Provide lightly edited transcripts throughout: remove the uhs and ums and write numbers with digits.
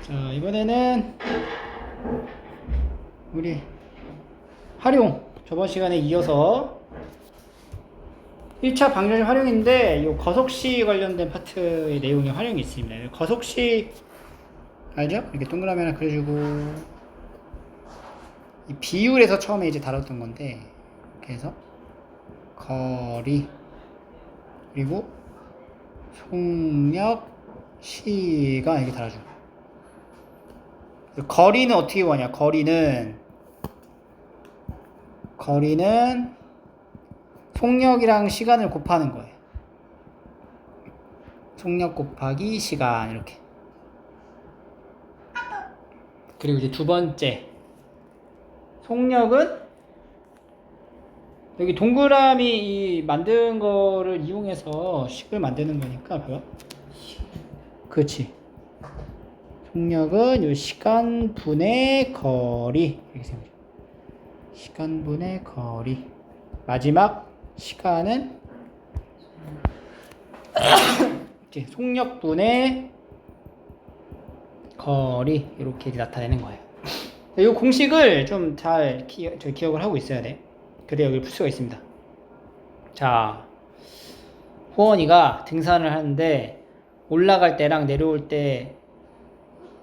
자, 이번에는 우리 활용 저번 시간에 이어서 1차 방정식 활용인데 이 거속시 관련된 파트의 내용의 활용이 있습니다. 거속시 알죠? 이렇게 동그라미 하나 그려주고 이 비율에서 처음에 이제 다뤘던 건데 이렇게 해서 거리 그리고 속력 시간 이렇게 달아주고 거리는 어떻게 구하냐? 거리는 속력이랑 시간을 곱하는 거예요. 속력 곱하기 시간 이렇게. 그리고 이제 두 번째 속력은 여기 동그라미 이 만든 거를 이용해서 식을 만드는 거니까 봐봐. 그렇지. 속력은 요 시간 분의 거리 이렇게 생각해. 시간 분의 거리. 마지막 시간은 이제 속력 분의 거리 이렇게 나타내는 거예요. 이 공식을 좀 잘 기억을 하고 있어야 돼. 그래야 여기 풀 수가 있습니다. 자, 호원이가 등산을 하는데 올라갈 때랑 내려올 때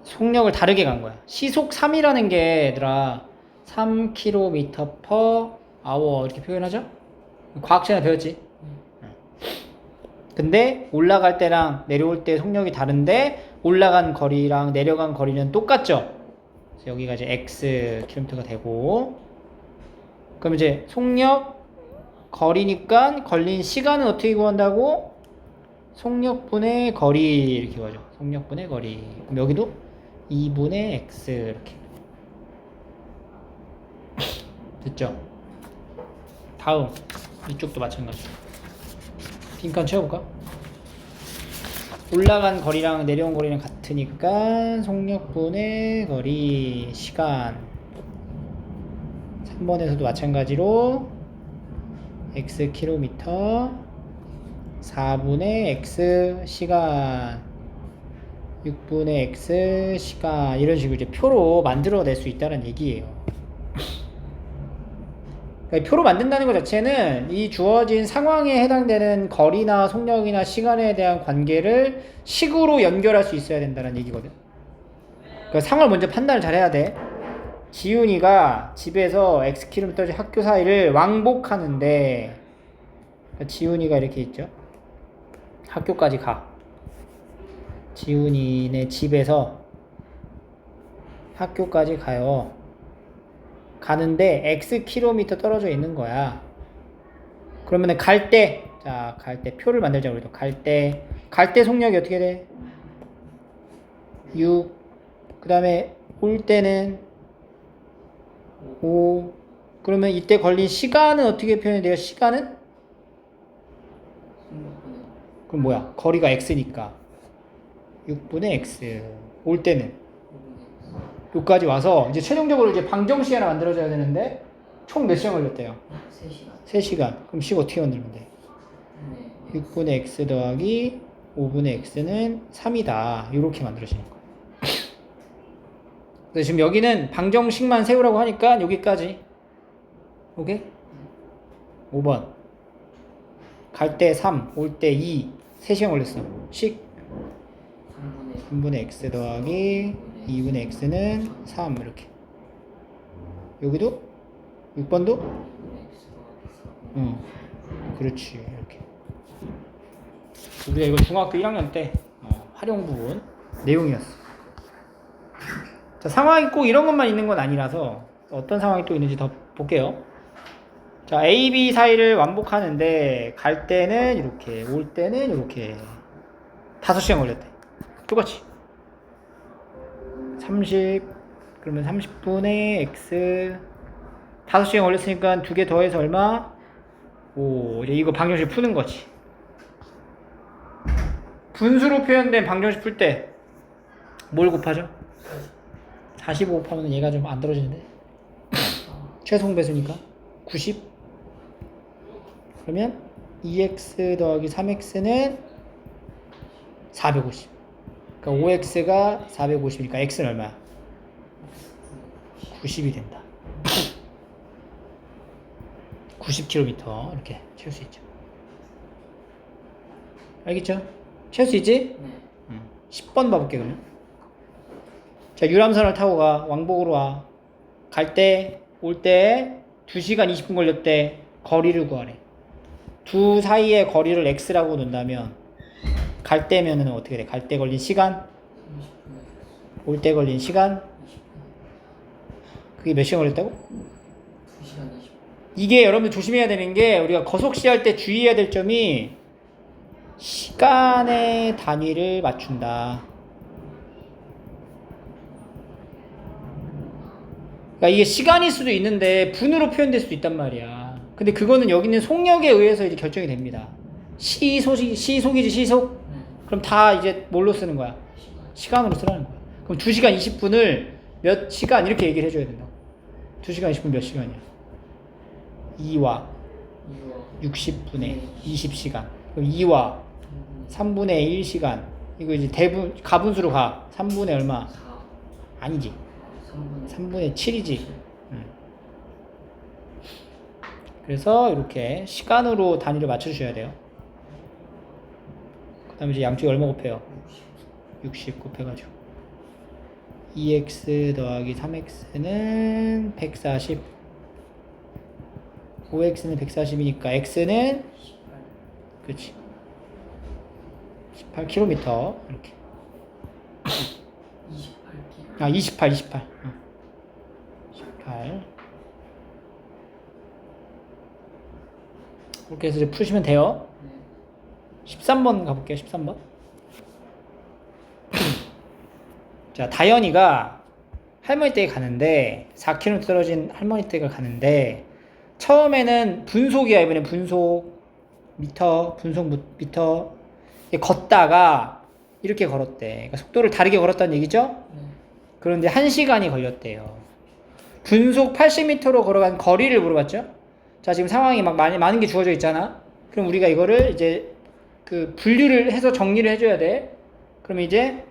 속력을 다르게 간 거야. 시속 3이라는 게 얘들아 3km/h 이렇게 표현하죠? 과학 시간에 배웠지? 근데 올라갈 때랑 내려올 때 속력이 다른데 올라간 거리랑 내려간 거리는 똑같죠? 그래서 여기가 이제 x km가 되고 그럼 이제 속력 거리니까 걸린 시간은 어떻게 구한다고? 속력분의 거리 이렇게 구하죠. 속력분의 거리. 그럼 여기도 2분의 x 이렇게. 됐죠? 다음 이쪽도 마찬가지. 빈칸 채워볼까? 올라간 거리랑 내려온 거리랑 같으니까 속력분의 거리 시간 3번에서도 마찬가지로 x km 4분의 x 시간 6분의 x 시간 이런 식으로 이제 표로 만들어낼 수 있다는 얘기예요. 그러니까 표로 만든다는 것 자체는 이 주어진 상황에 해당되는 거리나 속력이나 시간에 대한 관계를 식으로 연결할 수 있어야 된다는 얘기거든. 그러니까 상황을 먼저 판단을 잘 해야 돼. 지훈이가 집에서 Xkm 학교 사이를 왕복하는데 그러니까 지훈이가 이렇게 있죠. 학교까지 가. 지훈이네 집에서 학교까지 가요. 가는데 Xkm 떨어져 있는 거야. 그러면은 갈 때 표를 만들자 우리도. 갈 때 속력이 어떻게 돼? 6. 그 다음에 올 때는 5. 그러면 이때 걸린 시간은 어떻게 표현이 돼요? 시간은? 그럼 뭐야? 거리가 x니까 6분의 x. 올 때는 여기까지 와서 이제 최종적으로 이제 방정식 하나 만들어져야 되는데 총 몇 시간 걸렸대요? 3시간. 그럼 식 어떻게 만들면 돼? 6분의 x 더하기 5분의 x는 3이다. 이렇게 만들어지는 거예요. 그래서 지금 여기는 방정식만 세우라고 하니까 여기까지. 오케이? 5번. 갈 때 3, 올 때 2. 3시간 걸렸어. 식 3분의 x 더하기 2분의 x는 3 이렇게. 여기도 6번도 그렇지 이렇게. 우리가 이거 중학교 1학년 때 활용 부분 내용이었어. 자, 상황이 꼭 이런 것만 있는 건 아니라서 어떤 상황이 또 있는지 더 볼게요. 자, A, B 사이를 왕복하는데 갈 때는 이렇게 올 때는 이렇게 5시간 걸렸대. 똑같이 30 그러면 30분의 x 5시간 걸렸으니까 2개 더해서 얼마? 5. 이제 이거 방정식 푸는 거지. 분수로 표현된 방정식 풀 때 뭘 곱하죠? 45 곱하면 얘가 좀 안 떨어지는데 최소 배수니까 90. 그러면 2x 더하기 3x는 450. 그러니까 5x가 450이니까 x는 얼마야? 90이 된다. 90km 이렇게 채울 수 있죠. 알겠죠? 채울 수 있지? 네. 10번 봐볼게 그러면. 자, 유람선을 타고 가. 왕복으로 와. 갈 때, 올 때 2시간 20분 걸렸대. 거리를 구하래. 두 사이의 거리를 x라고 놓는다면 갈 때면은 어떻게 돼? 갈 때 걸린 시간, 30분. 올 때 걸린 시간. 20분. 그게 몇 시간 걸렸다고? 2시간 20분. 이게 여러분들 조심해야 되는 게 우리가 거속시 할 때 주의해야 될 점이 시간의 단위를 맞춘다. 그러니까 이게 시간일 수도 있는데 분으로 표현될 수도 있단 말이야. 근데 그거는 여기 있는 속력에 의해서 이제 결정이 됩니다. 시속이지 시속? 네. 그럼 다 이제 뭘로 쓰는 거야? 시간으로 쓰라는 거야. 그럼 2시간 20분을 몇 시간 이렇게 얘기를 해줘야 된다. 2시간 20분 몇 시간이야? 2와 60분의 20시간. 그럼 2와 3분의 1시간. 이거 이제 대분, 가분수로 가. 3분의 얼마? 4. 아니지. 3분의 7이지. 그래서 이렇게 시간으로 단위를 맞춰주셔야 돼요. 그 다음에 이제 양쪽에 얼마 곱해요? 60 곱해가지고 2x 더하기 3x는 140, 5x는 140이니까 x는 18. 그렇지 18km 이렇게 28km. 아 28 18 이렇게 해서 이제 푸시면 돼요. 네. 13번 가볼게요. 13번. 자, 다현이가 할머니 댁에 가는데 4km 떨어진 할머니 댁을 가는데 처음에는 분속이야. 이번엔 분속 미터, 분속 미터 걷다가 이렇게 걸었대. 그러니까 속도를 다르게 걸었다는 얘기죠? 네. 그런데 그런데 1시간이 걸렸대요. 분속 80m로 걸어간 거리를 물어봤죠? 자, 지금 상황이 막 많은 게 주어져 있잖아. 그럼 우리가 이거를 이제 그 분류를 해서 정리를 해줘야 돼. 그럼 이제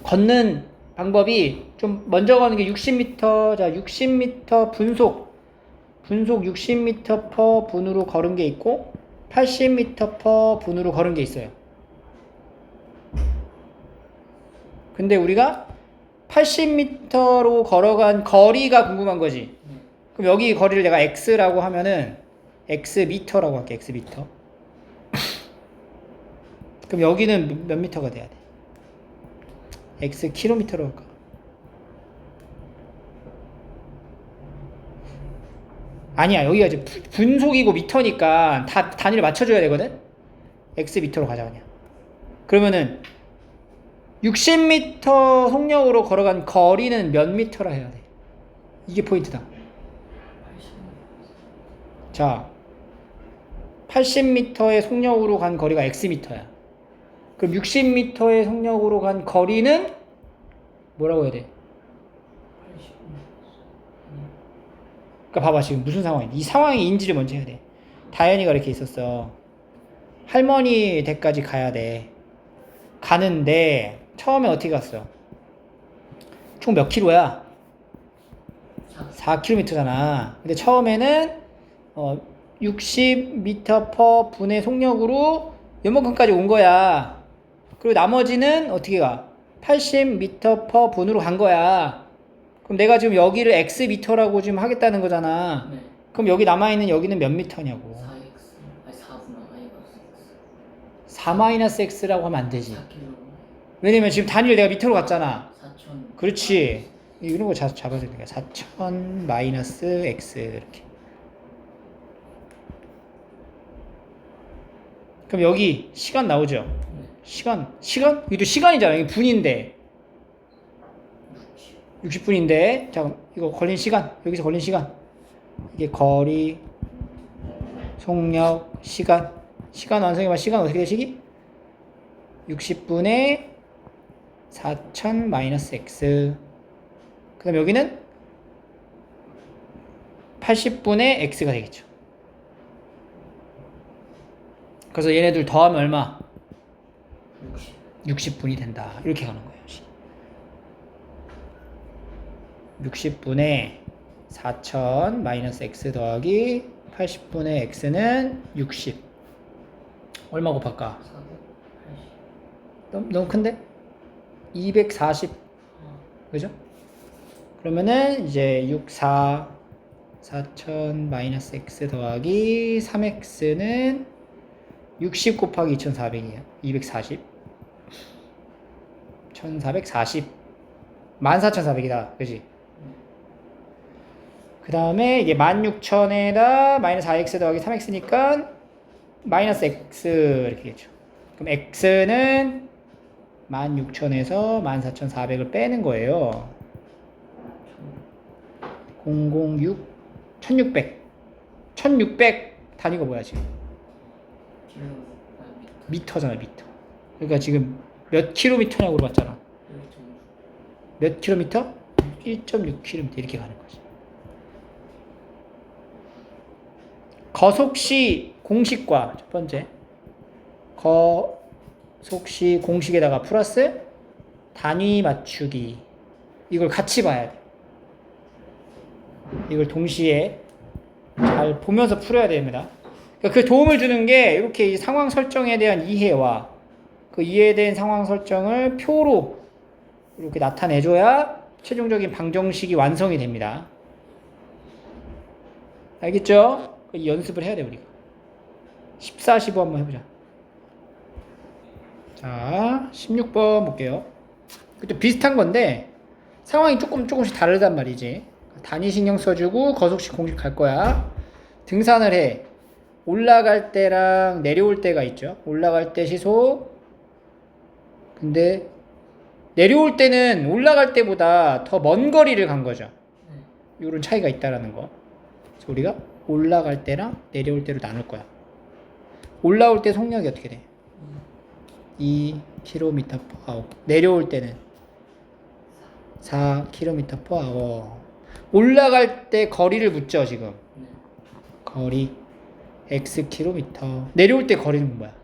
걷는 방법이 좀 먼저 가는 게 60m. 자, 60m 분속 60m per 분으로 걸은 게 있고 80m per 분으로 걸은 게 있어요. 근데 우리가 80m로 걸어간 거리가 궁금한 거지. 네. 그럼 여기 거리를 내가 x라고 하면은 x 미터라고 할게. x 미터. 그럼 여기는 몇 미터가 돼야 돼? x 킬로미터로 할까? 아니야. 여기가 이제 분속이고 미터니까 다 단위를 맞춰줘야 되거든? x 미터로 가자 그냥. 그러면은 60m 속력으로 걸어간 거리는 몇 미터라 해야 돼? 이게 포인트다. 80m. 자, 80m의 속력으로 간 거리가 x미터야. 그럼 60m의 속력으로 간 거리는 뭐라고 해야 돼? 80m. 그러니까 봐봐 지금 무슨 상황이야. 이 상황의 인지를 먼저 해야 돼. 다현이가 이렇게 있었어. 할머니 댁까지 가야 돼. 가는데 처음에 어떻게 갔어? 총 몇 킬로야? 4km잖아. 근데 처음에는 60m per 분의 속력으로 요만큼까지 온 거야. 그리고 나머지는 어떻게 가? 80m per 분으로 간 거야. 그럼 내가 지금 여기를 x미터라고 지금 하겠다는 거잖아. 네. 그럼 여기 남아있는 여기는 몇 미터냐고. 4x. 아니 4분의 마이너스 4-x라고 하면 안 되지. 4km. 왜냐면 지금 단위를 내가 미터로 갔잖아. 4000. 그렇지. 이런 거 잡아야 되니까 4000 마이너스 x 이렇게. 그럼 여기 시간 나오죠? 네. 시간? 이것도 시간이잖아. 이게 분인데 60분인데 자 이거 걸린 시간 여기서 걸린 시간 이게 거리 속력 시간 완성해봐. 시간 어떻게 되시기? 60분의 4000 마이너스 x 그 다음 여기는 80분의 x가 되겠죠. 그래서 얘네들 더하면 얼마? 60분이 된다. 이렇게 가는 거예요. 60분의 4000 마이너스 x 더하기 80분의 x는 60. 얼마 곱할까? 480. 너무 큰데? 240. 그죠? 그러면은 이제 4000 마이너스 x 더하기 3x는 60 곱하기 2400이에요. 240. 1440. 14400이다. 그지? 그 다음에 이게 16000에다 마이너스 4x 더하기 3x니까 마이너스 x 이렇게 되죠. 그럼 x는 16000에서 14400을 빼는 거예요. 006 1600 1600 단위가 뭐야 지금? 킬로. 미터잖아 미터. 그러니까 지금 몇 킬로미터냐고 물어봤잖아. 몇 킬로미터? 1.6km 이렇게 가는 거지. 거속시 공식과 첫 번째 거속시 공식에다가 플러스 단위 맞추기 이걸 같이 봐야 돼. 이걸 동시에 잘 보면서 풀어야 됩니다. 그러니까 그 도움을 주는 게 이렇게 이 상황 설정에 대한 이해와 그 이해된 상황 설정을 표로 이렇게 나타내줘야 최종적인 방정식이 완성이 됩니다. 알겠죠? 이 연습을 해야 돼 우리가. 14, 15 한번 해보자. 자, 16번 볼게요. 그것도 비슷한 건데 상황이 조금씩 다르단 말이지. 단위 신경 써주고 거속식 공식 갈 거야. 등산을 해. 올라갈 때랑 내려올 때가 있죠. 올라갈 때 시속. 근데 내려올 때는 올라갈 때보다 더 먼 거리를 간 거죠. 이런 차이가 있다라는 거. 그래서 우리가 올라갈 때랑 내려올 때로 나눌 거야. 올라올 때 속력이 어떻게 돼? 2km/h. 내려올 때는 4km/h. 올라갈 때 거리를 묻죠 지금. 거리 x km. 내려올 때 거리는 뭐야?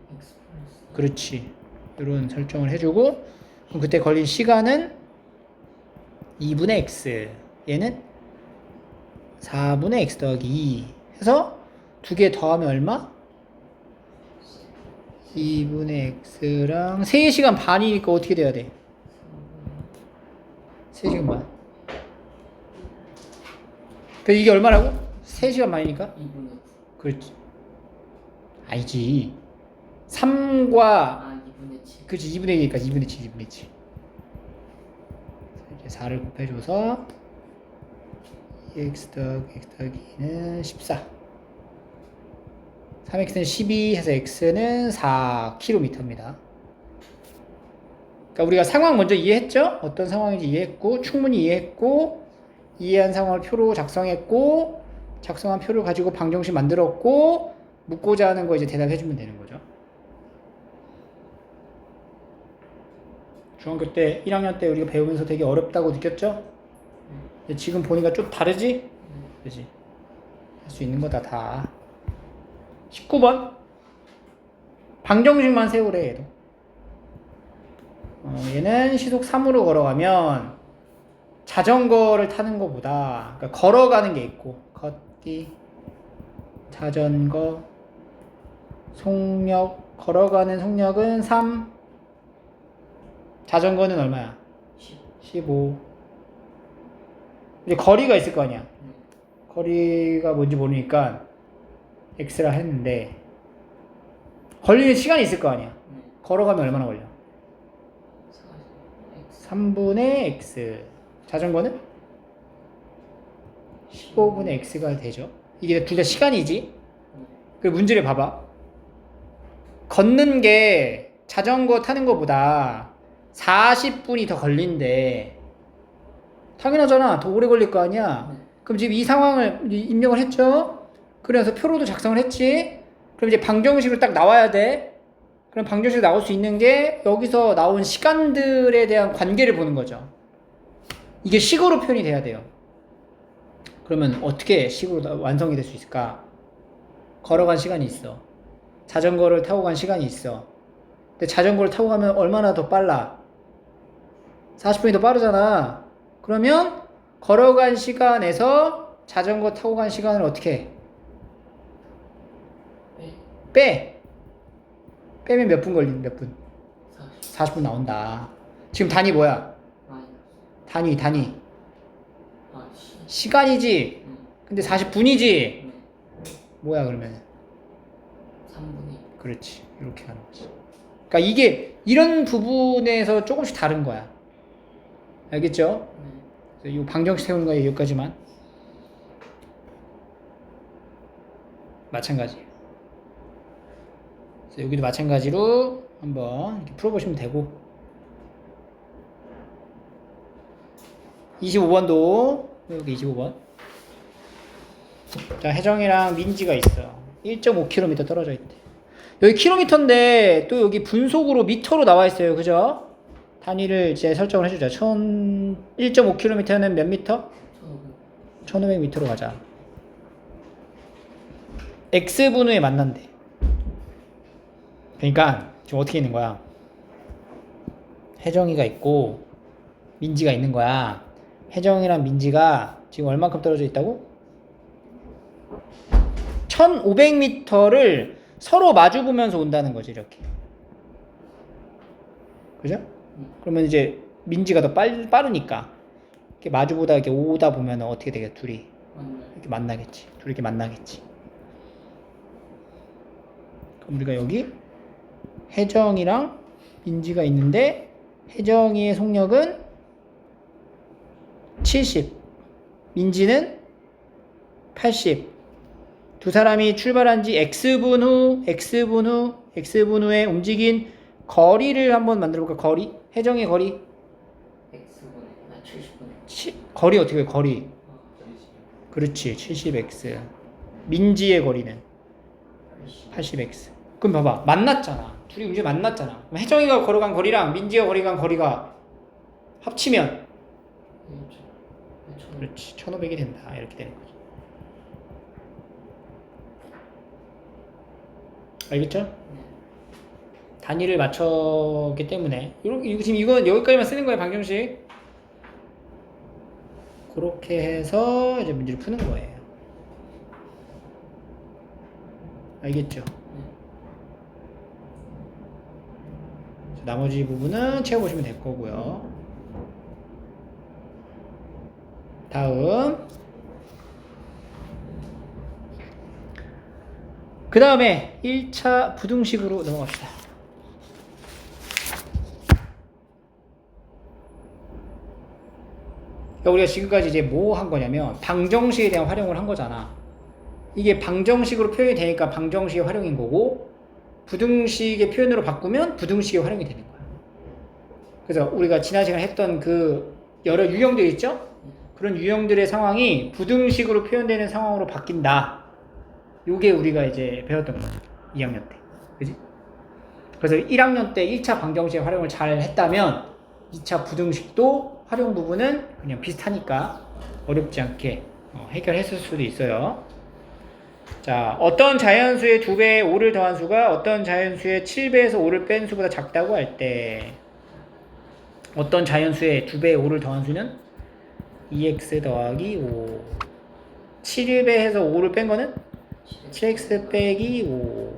그렇지. 이런 설정을 해주고 그럼 그때 걸린 시간은 2분의 x. 얘는 4분의 x 더하기 2 해서 두 개 더하면 얼마? 2분의 x랑 3시간 반이니까 어떻게 돼야 돼? 3시간 반. 그 이게 얼마라고? 3시간 반이니까? 2분의 그렇지. 아니지. 3과 2분의 7. 그렇지. 2분의 2니까 2분의 7, 2분의 7. 이제 4를 곱해줘서 x 더하기 2는 14. 3x는 12 해서 x는 4km입니다. 그러니까 우리가 상황 먼저 이해했죠? 어떤 상황인지 이해했고 충분히 이해했고 이해한 상황을 표로 작성했고 작성한 표를 가지고 방정식 만들었고 묻고자 하는 거 이제 대답해주면 되는 거죠. 중학교 때 1학년 때 우리가 배우면서 되게 어렵다고 느꼈죠? 지금 보니까 좀 다르지? 그지? 할 수 있는 거다 다. 19번 방정식만 세우래 얘도. 얘는 시속 3으로 걸어가면 자전거를 타는 것보다 그러니까 걸어가는 게 있고 걷기 자전거 속력 걸어가는 속력은 3 자전거는 얼마야? 15 이제 거리가 있을 거 아니야. 거리가 뭔지 모르니까 x라 했는데 걸리는 시간이 있을 거 아니야. 걸어가면 얼마나 걸려? 3분의 x. 자전거는 15분의 x가 되죠. 이게 둘 다 시간이지. 그 문제를 봐봐. 걷는 게 자전거 타는 것보다 40분이 더 걸린대. 당연하잖아. 더 오래 걸릴 거 아니야. 그럼 지금 이 상황을 입력을 했죠. 그래서 표로도 작성을 했지. 그럼 이제 방정식으로 딱 나와야 돼. 그럼 방정식으로 나올 수 있는 게 여기서 나온 시간들에 대한 관계를 보는 거죠. 이게 식으로 표현이 돼야 돼요. 그러면 어떻게 식으로 완성이 될 수 있을까? 걸어간 시간이 있어. 자전거를 타고 간 시간이 있어. 근데 자전거를 타고 가면 얼마나 더 빨라? 40분이 더 빠르잖아. 그러면 걸어간 시간에서 자전거 타고 간 시간을 어떻게 해? 네. 빼. 빼면 몇 분 걸리는 몇 분? 40. 40분 나온다. 지금 단위 뭐야? 마이너스. 단위. 아, 시. 시간이지. 근데 40분이지. 네. 뭐야 그러면? 3분의. 그렇지. 이렇게 하는 거지. 그러니까 이게 이런 부분에서 조금씩 다른 거야. 알겠죠? 네. 이 방정식 세우는 거에 여기까지만. 마찬가지. 그래서 여기도 마찬가지로 한번 이렇게 풀어보시면 되고. 25번도 여기 25번. 자, 혜정이랑 민지가 있어. 1.5km 떨어져 있대. 여기 킬로미터인데 또 여기 분속으로 미터로 나와 있어요. 그죠? 단위를 이제 설정을 해주자. 1.5km는 몇 미터? 1500m로 가자. x분우에 만난대. 그러니까 지금 어떻게 있는 거야? 혜정이가 있고 민지가 있는 거야. 혜정이랑 민지가 지금 얼만큼 떨어져 있다고? 1500m를 서로 마주 보면서 온다는 거지, 이렇게. 그죠? 그러면 이제 민지가 더 빠르니까 이렇게 마주보다 이렇게 오다 보면 어떻게 되겠어? 둘이 이렇게 만나겠지. 둘이 이렇게 만나겠지. 그럼 우리가 여기 혜정이랑 민지가 있는데 혜정이의 속력은 70, 민지는 80. 두 사람이 출발한 지 x분 후에 움직인 거리를 한번 만들어 볼까? 거리? 혜정의 거리? x분의. 아, 70분의. 거리 어떻게 해? 거리. 그렇지. 70x. 민지의 거리는 80x. 그럼 봐봐. 만났잖아. 둘이 움직여 만났잖아. 그럼 혜정이가 걸어간 거리랑 민지가 걸어간 거리가 합치면 그렇지. 1500이 된다. 이렇게 되는 거죠. 알겠죠? 네. 단위를 맞췄기 때문에 지금 이건 여기까지만 쓰는 거예요. 방정식. 그렇게 해서 이제 문제를 푸는 거예요. 알겠죠? 나머지 부분은 채워보시면 될 거고요. 다음 그 다음에 1차 부등식으로 넘어갑시다. 그러니까 우리가 지금까지 이제 뭐 한 거냐면 방정식에 대한 활용을 한 거잖아. 이게 방정식으로 표현이 되니까 방정식의 활용인 거고 부등식의 표현으로 바꾸면 부등식의 활용이 되는 거야. 그래서 우리가 지난 시간에 했던 그 여러 유형들 있죠? 그런 유형들의 상황이 부등식으로 표현되는 상황으로 바뀐다. 요게 우리가 이제 배웠던 거죠. 2학년 때. 그지? 그래서 1학년 때 1차 방정식의 활용을 잘 했다면 2차 부등식도 활용 부분은 그냥 비슷하니까 어렵지 않게 해결했을 수도 있어요. 자, 어떤 자연수의 2배의 5를 더한 수가 어떤 자연수의 7배에서 5를 뺀 수보다 작다고 할 때 어떤 자연수의 2배의 5를 더한 수는 2x 더하기 5 7배에서 5를 뺀 거는 7x 빼기 5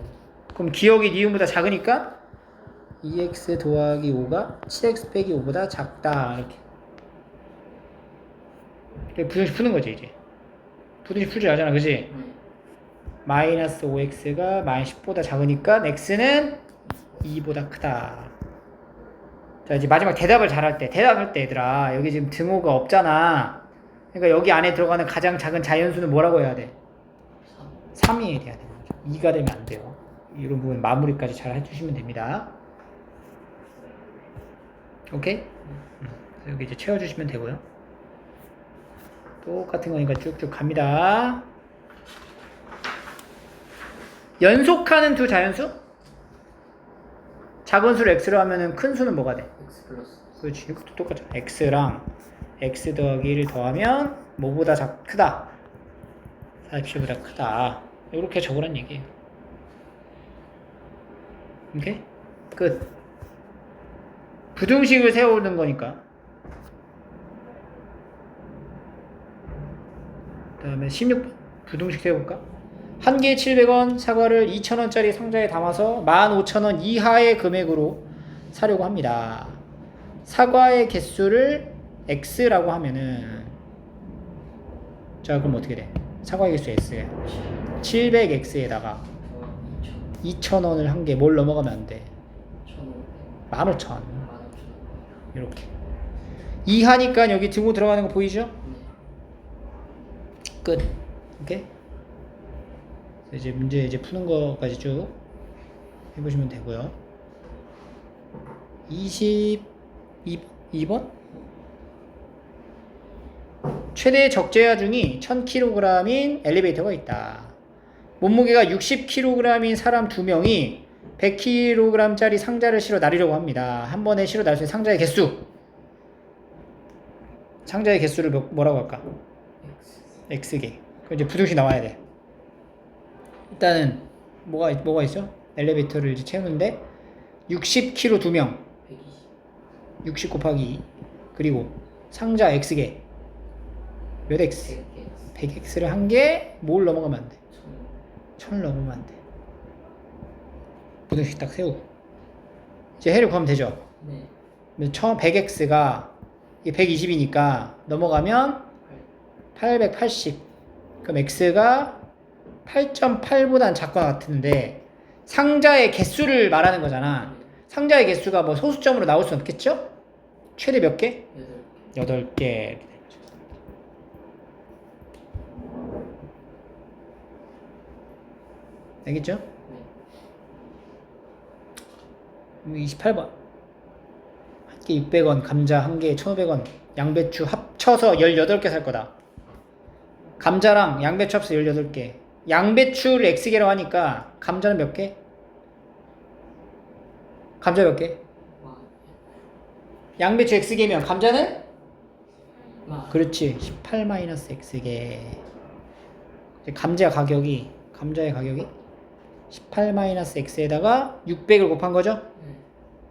그럼 기억이 니은보다 작으니까 2x 더하기 5가 7x 빼기 5보다 작다 이렇게 부등식 푸는 거지 이제 부등식 풀 줄 알잖아 그지? 마이너스 5x가 마이너스 10보다 작으니까 x는 2보다 크다. 자 이제 마지막 대답을 잘할 때 대답할 때 얘들아 여기 지금 등호가 없잖아. 그러니까 여기 안에 들어가는 가장 작은 자연수는 뭐라고 해야 돼? 3이 돼야 되는 거죠. 2가 되면 안 돼요. 이런 부분 마무리까지 잘 해주시면 됩니다. 오케이? 여기 이제 채워주시면 되고요. 똑같은 거니까 쭉쭉 갑니다. 연속하는 두 자연수? 작은 수를 x로 하면은 큰 수는 뭐가 돼? x 플러스. 그렇지. 이것도 똑같잖아. x랑 x 더하기 1을 더하면 뭐보다 크다? 47보다 크다. 이렇게 적으란 얘기예요. 오케이? 끝. 부등식을 세우는 거니까. 그 다음에 16번 부등식 세워볼까? 한 개에 700원 사과를 2,000원짜리 상자에 담아서 15,000원 이하의 금액으로 사려고 합니다. 사과의 개수를 x라고 하면은 자 그럼 어떻게 돼? 사과의 개수 x 700x에다가 2,000원을 한 개 뭘 넘어가면 안 돼? 15,000 이렇게 이하니까 여기 등호 들어가는 거 보이죠? 끝. 오케이? 이제 문제 이제 푸는 거까지 쭉 해보시면 되고요. 22번 최대 적재하 중이 1000kg인 엘리베이터가 있다. 몸무게가 60kg인 사람 2명이 100kg짜리 상자를 실어 나르려고 합니다. 한 번에 실어 나를 수 있는 상자의 개수. 상자의 개수를 뭐라고 할까? x개. 그럼 이제 부등식 나와야 돼. 일단은 뭐가 있어? 엘리베이터를 이제 채우는데 60kg 2명 60 곱하기 2 그리고 상자 x개 몇 x? 100x를 한 개 뭘 넘어가면 안 돼? 1000을 넘으면 안 돼. 부등식 딱 세우고 이제 해를 구하면 되죠? 네. 100x가 이게 120이니까 넘어가면 880 그럼 x가 8.8보다는 작거나 같은데 상자의 개수를 말하는 거잖아. 상자의 개수가 뭐 소수점으로 나올 수 없겠죠? 최대 몇 개? 8개. 알겠죠? 28번 한 개 600원 감자 한 개에 1,500원 양배추 합쳐서 18개 살 거다. 감자랑 양배추 합쳐서 18개 양배추를 x개라고 하니까 감자는 몇 개? 감자 몇 개? 양배추 x개면 감자는? 그렇지 18-x개 감자의 가격이 18-x에다가 600을 곱한 거죠?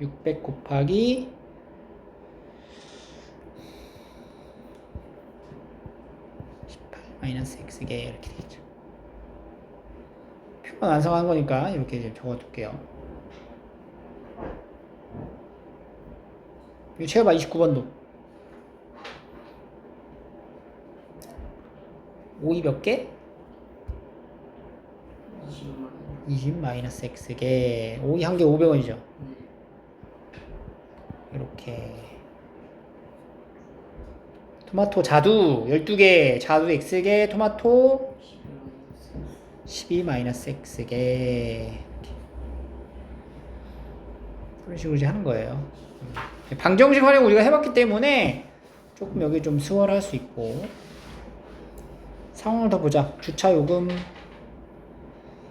600 곱하기 18-x개 이렇게 되겠죠. 표만 완성한 거니까 이렇게 이제 적어둘게요. 이거 채워봐 29번도 5이 몇 개? 20-x개 5이 한 개 500원이죠. 이렇게 토마토 자두 12개 자두 x개 토마토 12-x개 그런 식으로 이제 하는 거예요. 방정식 활용 우리가 해봤기 때문에 조금 여기 좀 수월할 수 있고 상황을 더 보자. 주차 요금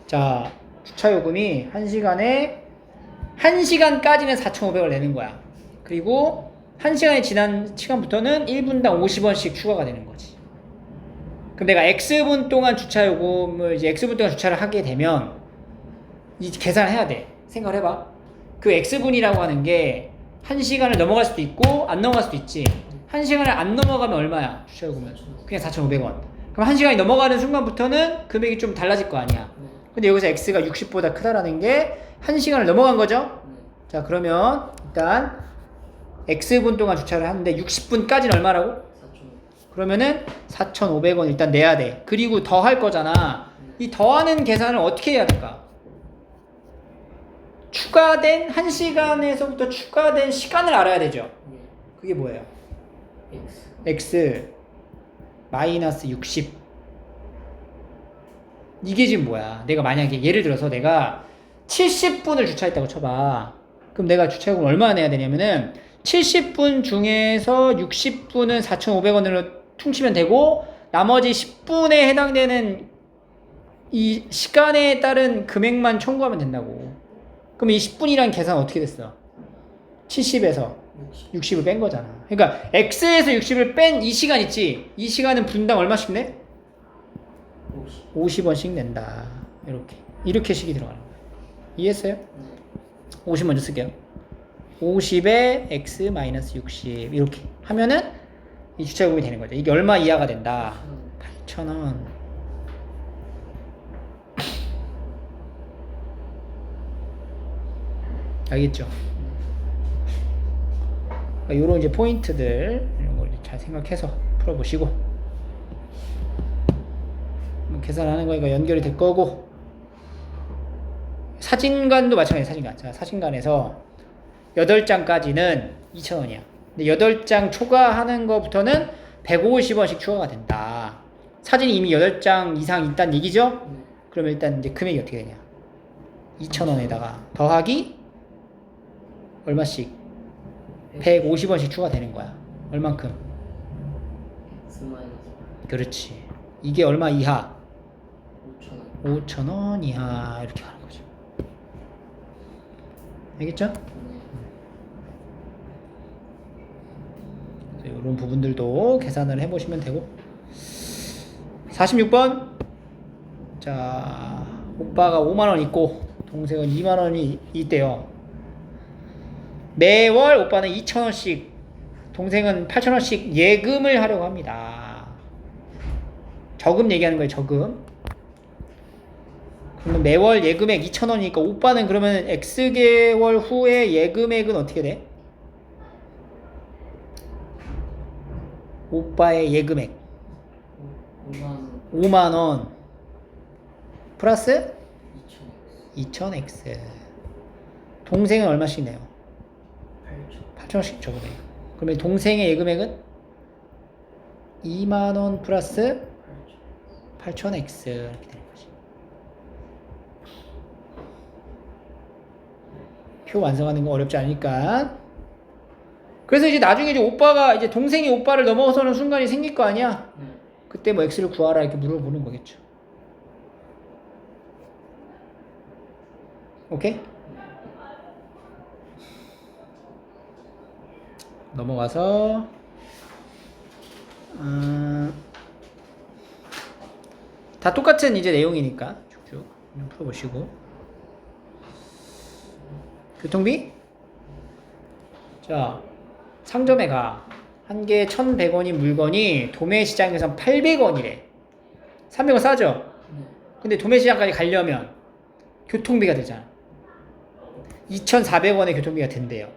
자 주차 요금이 1시간까지는 4,500을 내는 거야. 그리고 1시간이 지난 시간부터는 1분당 50원씩 추가가 되는 거지. 그럼 내가 X분 동안 주차 요금을 이제 X분 동안 주차를 하게 되면 이 계산을 해야 돼. 생각을 해봐. 그 X분이라고 하는 게 1시간을 넘어갈 수도 있고 안 넘어갈 수도 있지. 1시간을 안 넘어가면 얼마야? 주차 요금은 그냥 4,500원. 그럼 1시간이 넘어가는 순간부터는 금액이 좀 달라질 거 아니야. 근데 여기서 X가 60보다 크다라는 게 1시간을 넘어간 거죠? 자 그러면 일단 X분 동안 주차를 하는데 60분까지는 얼마라고? 그러면은 4,500원 일단 내야 돼. 그리고 더 할 거잖아. 이 더하는 계산을 어떻게 해야 될까? 추가된 1시간에서부터 추가된 시간을 알아야 되죠. 그게 뭐예요? X 마이너스 60 이게 지금 뭐야? 내가 만약에 예를 들어서 내가 70분을 주차했다고 쳐봐. 그럼 내가 주차요금 얼마나 내야 되냐면은 70분 중에서 60분은 4,500원으로 퉁치면 되고 나머지 10분에 해당되는 이 시간에 따른 금액만 청구하면 된다고. 그럼 이 10분이란 계산 어떻게 됐어? 70에서 60을 뺀 거잖아. 그러니까 X에서 60을 뺀 이 시간 있지? 이 시간은 분당 얼마씩 내? 50원씩 낸다. 이렇게 식이 들어가는 거야. 이해했어요? 50 먼저 쓸게요. 50에 x 마이너스 60 이렇게 하면은 이 주차요금이 되는 거죠. 이게 얼마 이하가 된다? 8,000원. 알겠죠? 요런 이제 포인트들 이런 걸 잘 생각해서 풀어보시고 계산하는 거니까 연결이 될 거고 사진관도 마찬가지예요. 사진관. 자, 사진관에서 8장까지는 2,000원이야. 근데 8장 초과하는 거부터는 150원씩 추가가 된다. 사진이 이미 8장 이상 있다는 얘기죠? 네. 그러면 일단 이제 금액이 어떻게 되냐? 2,000원에다가 더하기 얼마씩? 150원씩 추가되는 거야. 얼만큼? X 마이너스 그렇지. 이게 얼마 이하? 5,000원. 5,000원 이하 이렇게 하는 거죠. 알겠죠? 네. 이런 부분들도 계산을 해보시면 되고 46번 자 오빠가 5만원 있고 동생은 2만원이 있대요. 매월 오빠는 2,000원씩 동생은 8,000원씩 예금을 하려고 합니다. 저금 얘기하는 거예요. 저금. 그러면 매월 예금액 2,000원이니까 오빠는 그러면 X개월 후에 예금액은 어떻게 돼? 오빠의 예금액 5만원 5만원 플러스 2,000원 2,000X 동생은 얼마씩 내요? 8,000원 8,000원씩 적어내요. 그러면 동생의 예금액은 2만원 플러스 8,000X 이렇게 되는 거지. 표 완성하는 거 어렵지 않으니까. 그래서 이제 나중에 이제 오빠가 이제 동생이 오빠를 넘어서는 순간이 생길 거 아니야? 네. 그때 뭐 X를 구하라 이렇게 물어보는 거겠죠. 오케이? 넘어가서 다 똑같은 이제 내용이니까 쭉쭉 풀어보시고 교통비 자 상점에 가 한 개에 1,100원인 물건이 도매시장에선 800원이래. 300원 싸죠? 네. 근데 도매시장까지 가려면 교통비가 들잖아. 2,400원의 교통비가 든대요.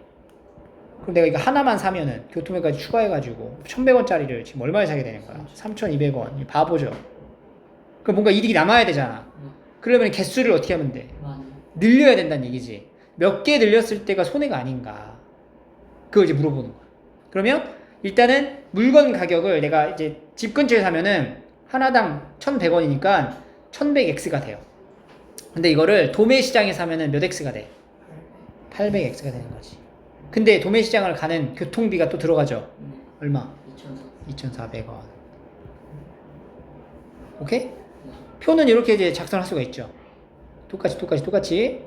그럼 내가 이거 하나만 사면은 교통비까지 추가해가지고 1,100원짜리를 지금 얼마에 사게 되는 거야? 3,200원. 바보죠. 그럼 뭔가 이득이 남아야 되잖아. 그러면 개수를 어떻게 하면 돼? 많이 늘려야 된다는 얘기지. 몇 개 늘렸을 때가 손해가 아닌가. 그걸 이제 물어보는 거야. 그러면 일단은 물건 가격을 내가 이제 집 근처에 사면은 하나당 1,100원이니까 1,100X가 돼요. 근데 이거를 도매시장에 사면은 몇 X가 돼? 800X가 되는 거지. 근데 도매시장을 가는 교통비가 또 들어가죠. 네. 얼마? 2,400원 2,400원. 오케이? 네. 표는 이렇게 이제 작성할 수가 있죠. 똑같이.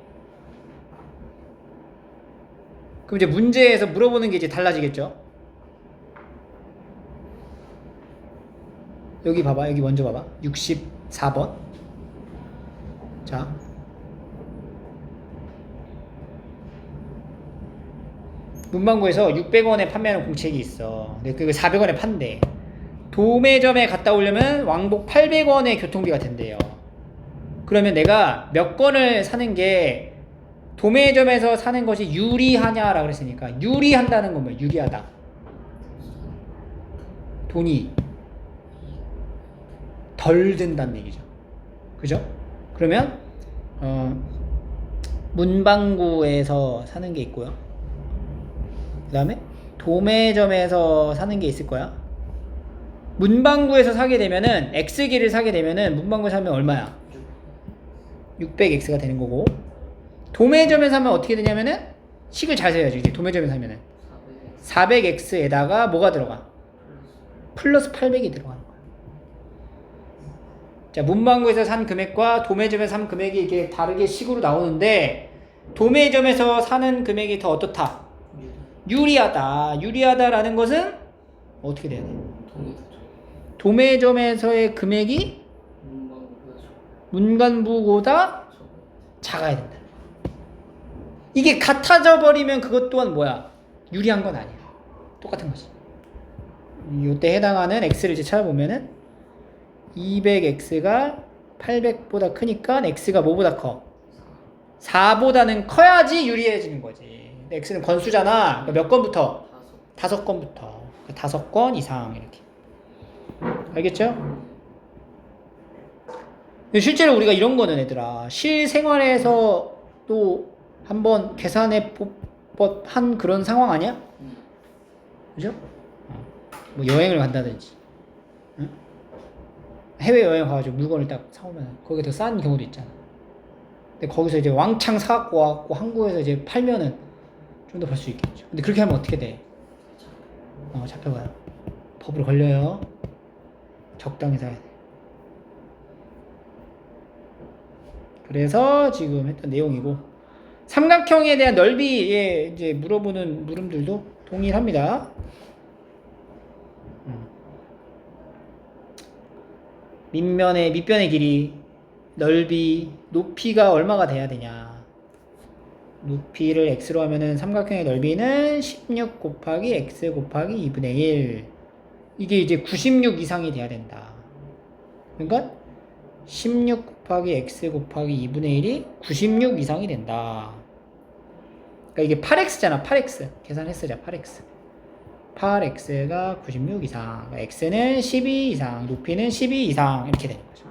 그럼 이제 문제에서 물어보는 게 이제 달라지겠죠. 여기 봐봐. 여기 먼저 봐봐. 64번. 자. 문방구에서 600원에 판매하는 공책이 있어. 근데 그거 400원에 판대. 도매점에 갔다 오려면 왕복 800원의 교통비가 된대요. 그러면 내가 몇 권을 사는 게 도매점에서 사는 것이 유리하냐라 그랬으니까 유리한다는 건 뭐야? 유리하다. 돈이 덜 든다는 얘기죠. 그죠? 그러면 문방구에서 사는 게 있고요. 그 다음에 도매점에서 사는 게 있을 거야. 문방구에서 사게 되면은 X기를 사게 되면은 문방구에서 사면 얼마야? 600X가 되는 거고 도매점에서 사면 어떻게 되냐면은 식을 잘 세야지. 이제 도매점에서 사면은 400X에다가 뭐가 들어가? 플러스 800이 들어가는 거야. 자, 문방구에서 산 금액과 도매점에서 산 금액이 이게 다르게 식으로 나오는데 도매점에서 사는 금액이 더 어떻다? 유리하다. 유리하다라는 것은 어떻게 돼야 돼? 도매점에서의 금액이 문간부보다 작아야 된다. 이게 같아져 버리면 그것 또한 뭐야? 유리한 건 아니야. 똑같은 거지. 이때 해당하는 x를 이제 찾아보면은 200x가 800보다 크니까 x가 뭐보다 커? 4보다는 커야지 유리해지는 거지. x는 건수잖아. 몇 건부터? 5건부터. 5건 이상 이렇게. 알겠죠? 실제로 우리가 이런 거는 얘들아 실생활에서 또 한번 계산해 한 그런 상황 아니야? 그죠? 뭐 여행을 간다든지 해외여행 가가지고 물건을 딱 사오면 거기에 더 싼 경우도 있잖아. 근데 거기서 이제 왕창 사갖고 와갖고 한국에서 이제 팔면은 좀 더 벌 수 있겠죠. 근데 그렇게 하면 어떻게 돼? 잡혀가요. 법으로 걸려요. 적당히 사야 돼. 그래서 지금 했던 내용이고 삼각형에 대한 넓이에 이제 물어보는 물음들도 동일합니다. 밑변의 길이, 넓이, 높이가 얼마가 돼야 되냐. 높이를 x로 하면은 삼각형의 넓이는 16 곱하기 x 곱하기 2분의 1. 이게 이제 96 이상이 돼야 된다. 그러니까 16 곱하기 x 곱하기 2분의 1이 96 이상이 된다. 그러니까 이게 8x잖아. 8x. 계산했으자 8x. 8x가 96 이상. 그러니까 x는 12 이상. 높이는 12 이상. 이렇게 되는 거죠.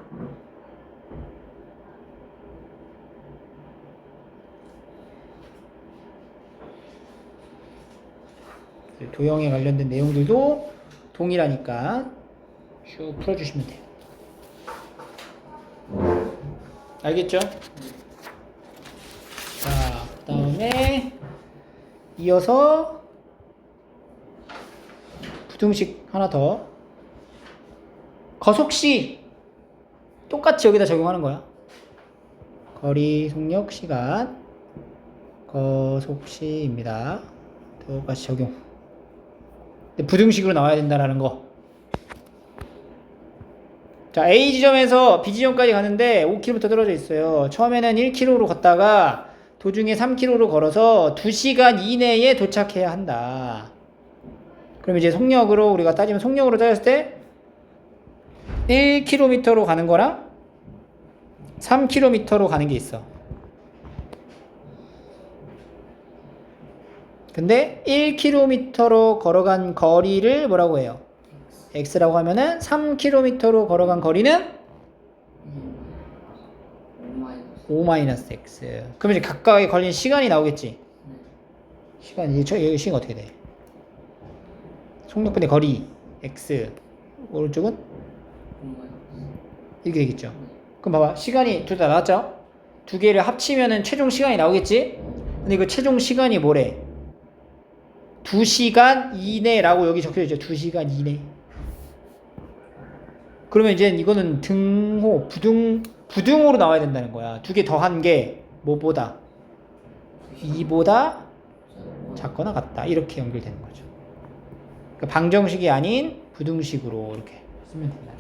도형에 관련된 내용들도 동일하니까 쭉 풀어주시면 돼요. 알겠죠? 자, 그 다음에 이어서 부등식 하나 더. 거속시 똑같이 여기다 적용하는 거야. 거리, 속력, 시간 거속시입니다. 똑같이 적용. 부등식으로 나와야 된다라는 거. 자, A 지점에서 B 지점까지 가는데 5km 떨어져 있어요. 처음에는 1km로 걷다가 도중에 3km로 걸어서 2시간 이내에 도착해야 한다. 그럼 이제 속력으로 우리가 따지면 속력으로 따졌을 때 1km로 가는 거랑 3km로 가는 게 있어. 근데 1km로 걸어간 거리를 뭐라고 해요? x라고 하면은 3km로 걸어간 거리는 5-x. 그러면 이제 각각의 걸린 시간이 나오겠지? 시간, 여기 시간 어떻게 돼? 속력분의 거리, x. 오른쪽은? 이렇게 되겠죠? 그럼 봐봐. 시간이 둘 다 나왔죠? 두 개를 합치면은 최종 시간이 나오겠지? 근데 그 최종 시간이 뭐래? 2시간 이내라고 여기 적혀있죠. 2시간 이내. 그러면 이제 이거는 등호, 부등호로 나와야 된다는 거야. 두 개 더한 게 뭐보다? 2보다 작거나 같다. 이렇게 연결되는 거죠. 그러니까 방정식이 아닌 부등식으로 이렇게 쓰면 된다.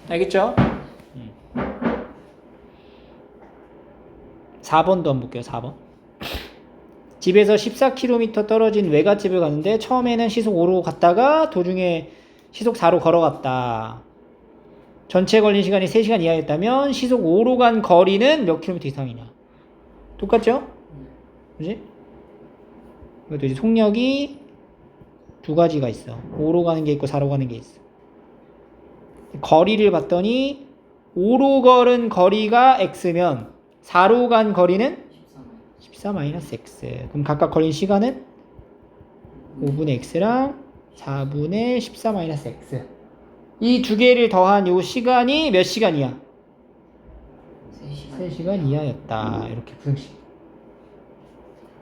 알겠죠? 4번도 한번 볼게요. 4번. 집에서 14km 떨어진 외갓집을 가는데 처음에는 시속 5로 갔다가 도중에 시속 4로 걸어갔다. 전체 걸린 시간이 3시간 이하였다면 시속 5로 간 거리는 몇 킬로미터 이상이냐. 똑같죠? 그지? 이것도 이제 속력이 두 가지가 있어. 5로 가는 게 있고 4로 가는 게 있어. 거리를 봤더니 5로 걸은 거리가 x면 4로 간 거리는 14-x. 그럼 각각 걸린 시간은 5분의 x랑 4분의 14-x. 이 두 개를 더한 요 시간이 몇 시간이야? 3시간 이하였다. 이렇게 부등식.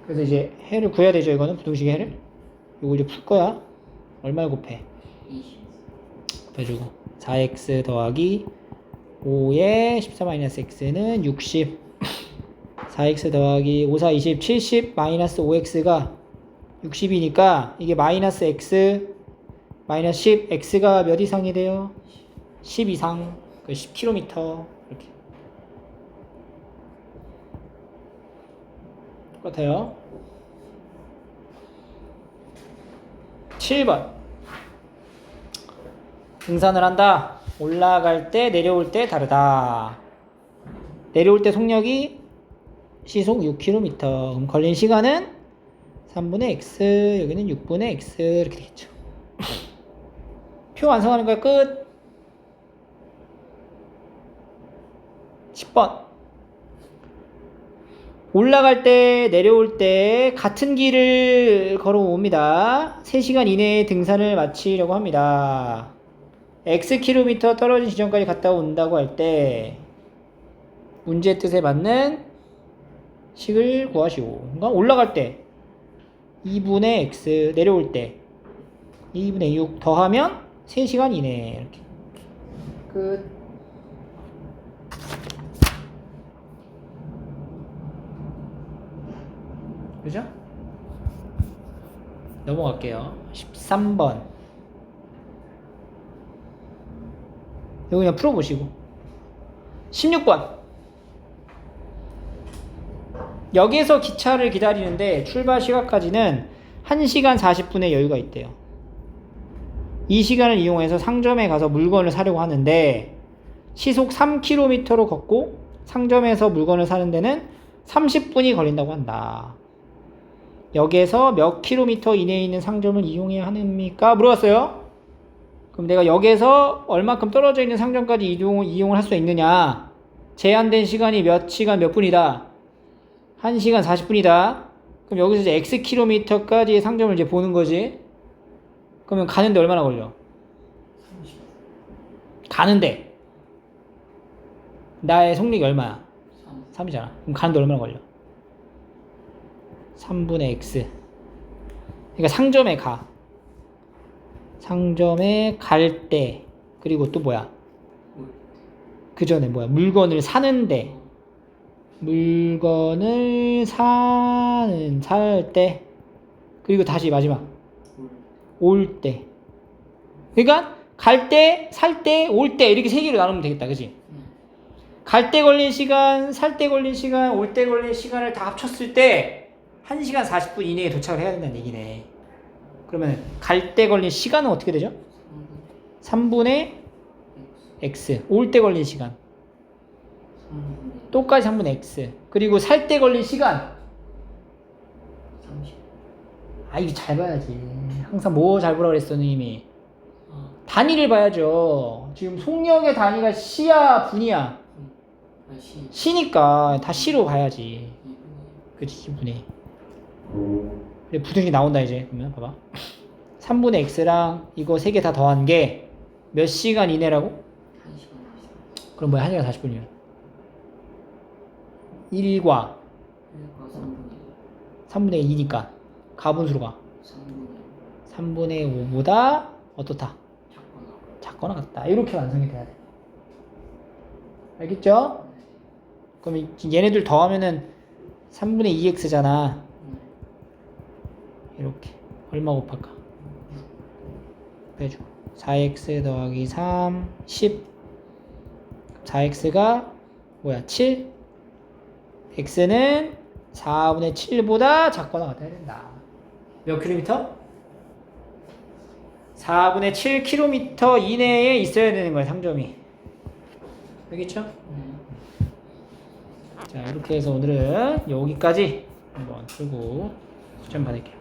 그래서 이제 해를 구해야 되죠. 이거는 부등식의 해를. 이거 이제 풀 거야. 얼마를 곱해? 20. 곱해주고 4x 더하기 5의 14-x는 60. 4x 더하기 5, 4, 20, 70 마이너스 5x가 60이니까 이게 마이너스 x 마이너스 10, x가 몇 이상이 돼요? 10 이상, 10km 이렇게. 똑같아요. 7번. 등산을 한다. 올라갈 때 내려올 때 다르다. 내려올 때 속력이 시속 6km. 그럼 걸린 시간은 3분의 x, 여기는 6분의 x 이렇게 되겠죠. 표 완성하는 거야. 끝. 10번. 올라갈 때 내려올 때 같은 길을 걸어옵니다. 3시간 이내에 등산을 마치려고 합니다. x 킬로미터 떨어진 지점까지 갔다 온다고 할 때 문제의 뜻에 맞는 식을 구하시오. 그러니까 올라갈 때 2분의 x, 내려올 때 2분의 6 더하면 3시간 이내. 이렇게 끝. 그죠? 넘어갈게요. 13번. 이거 그냥 풀어보시고. 16번. 역에서 기차를 기다리는데 출발 시각까지는 1시간 40분의 여유가 있대요. 이 시간을 이용해서 상점에 가서 물건을 사려고 하는데 시속 3km로 걷고 상점에서 물건을 사는 데는 30분이 걸린다고 한다. 역에서 몇 킬로미터 이내에 있는 상점을 이용해야 합니까? 물어봤어요. 그럼 내가 역에서 얼마큼 떨어져 있는 상점까지 이용을 할 수 있느냐? 제한된 시간이 몇 시간 몇 분이다. 1시간 40분이다. 그럼 여기서 이제 x 킬로미터까지의 상점을 이제 보는 거지. 그러면 가는데 얼마나 걸려? 30. 가는데 나의 속력이 얼마야? 3. 3이잖아. 그럼 가는데 얼마나 걸려? 3분의 x. 그러니까 상점에 가. 상점에 갈 때. 그리고 또 뭐야? 그 전에 뭐야? 물건을 사는데. 물건을 살 때. 그리고 다시 마지막. 올 때. 그러니까 갈 때, 살 때, 올 때 이렇게 세 개로 나누면 되겠다. 그지? 갈 때 걸린 시간, 살 때 걸린 시간, 올 때 걸린 시간을 다 합쳤을 때 1시간 40분 이내에 도착을 해야 된다는 얘기네. 그러면 갈 때 걸린 시간은 어떻게 되죠? 3분의 x. 올 때 걸린 시간. 똑같이 3분의 x. 그리고 살 때 걸린 시간. 30. 아, 이거 잘 봐야지. 항상 뭐 잘 보라고 그랬어, 님이. 단위를 봐야죠. 지금 속력의 단위가 시야, 분이야. 시니까 다 시로 가야지. 그치, 2분의. 그래, 부등식 나온다, 이제. 그러면 봐봐. 3분의 x랑 이거 3개 다 더한 게 몇 시간 이내라고? 1시간 40분. 그럼 뭐야, 1시간 40분이면. 1과 3분의 2니까 가분수로 가. 3분의 5보다 어떻다? 작거나 같다. 이렇게 완성이 돼야 돼. 알겠죠? 그럼 얘네들 더하면은 3분의 2x잖아. 이렇게. 얼마 곱할까? 빼줘. 4x 더하기 3, 10. 4x가 뭐야? 7. x는 4분의 7보다 작거나 같아야 된다. 몇 킬로미터? 4분의 7km 이내에 있어야 되는 거야, 상점이. 알겠죠? 자, 이렇게 해서 오늘은 여기까지 한번 풀고 수점 받을게요.